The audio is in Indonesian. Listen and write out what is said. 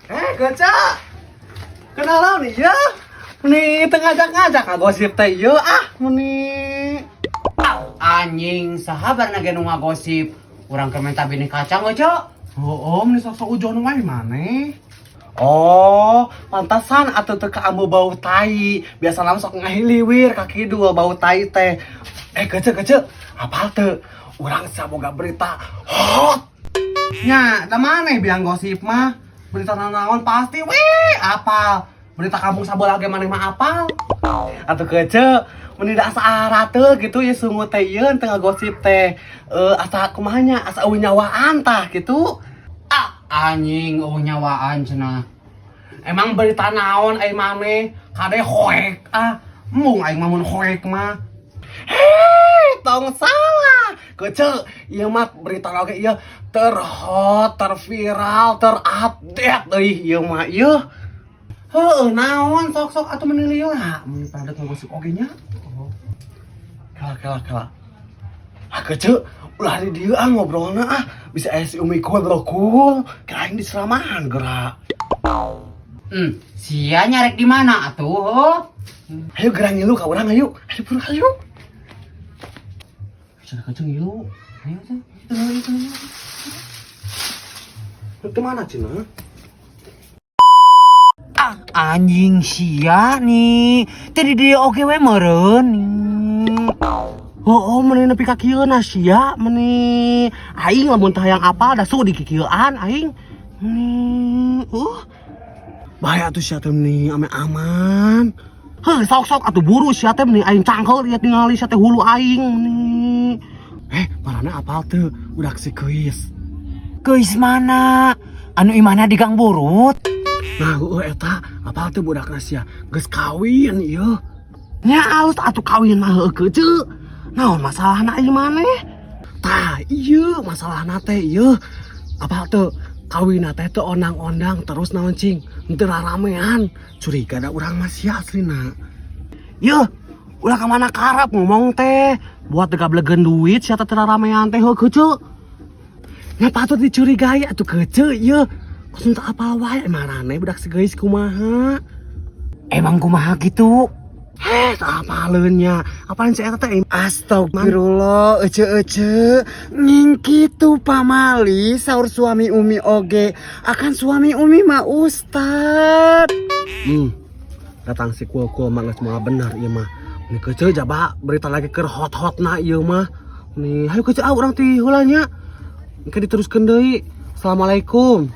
Gaca, kenalan nih ya. Meni ngajak-ngajak ngagosip teh ya meni. Anjing, sahabat nage nu ngagosip. Urang keur minta bini kacang we, Cok. Oh, meni sok-sok ujon wae maneh. Oh, pantasan atuh teu kaambu bau tai. Biasa lama sok ngahiliwir kaki dua bau tai teh. Gece, apal teu? Urang saboga berita hot. Nya, da maneh biang gosip mah? Berita naon pasti apal. Berita kampung sabola ge maneh mah apal. Atuh gece, meni da asa arate gitu ya sungut teh yeun teu ngagosip teh. Asa kumahanya? Asa eueuh nyawaan tah gitu. Anjing, nyawaan cenah. Emang berita naon ai maneh? Kade hoek mung aing mah mun hoek mah. Tong salah. Kece, ieu mah berita lagi ieu terhot, terviral, terupdate euy ieu mah ieu. Heueuh naon sok-sok atuh meni lila. Mun pada ngagosip oge nya. Kala. Kece, ulah di dieu ngobrolna bisa aya si Umi kue brokul. Kirain di seramahan gerak. Sia nyarek di mana atuh? Ayo gerang ngilu ka urang ayo. Ayo buru ayo. Cara kacang ngilu. Ayo teh. Itu mana Cina? Anjing sia nih. Tadi dia oke we meureun nih. Oh, meni nepi ka kieu na sia meni. Aing lamun teh hayang apal da suku di kikieuan aing. Bahaya atuh sia teh meni ame aman. Heuh, sok-sok atuh buru sia teh meni aing cangkel liat ningali sia teh hulu aing meni. Marana apal teu udah si kuis. Geus mana? Anu imana di Gang Burut? Nah, eta apal teu budakna sia geus kawin ieu. Nya alus atuh kawin mah heueuh keuceuk. Naon masalahna ieu maneh? Tah, ieu masalahna teh ieu. Apal teu kawinna teh teu ondang-ondang terus naon cing? Henteu ramean. Curiga da urang mah sia aslina. Yeuh, ulah ka mana karep ngomong teh. Buat degablegeun duit sia teh ramean teh heueuh keuceuk. Nya patut dicurigai atuh keuceuk ieu. Kusun teu apal wae marane budak geus kumaha? Emang kumaha gitu? Apaleun nya. Apaan si eta teh? Astagfirullah, ece nging kitu pamali saur suami Umi oge. Akan suami Umi mah ustad. Datang si kuel-kuel mah geus moal bener ieu mah. Ini kece jaba berita lagi keur hot-hotna ieu mah. Nih, hayu kece urang ti heula nya. Engke diteruskeun deui. Assalamualaikum.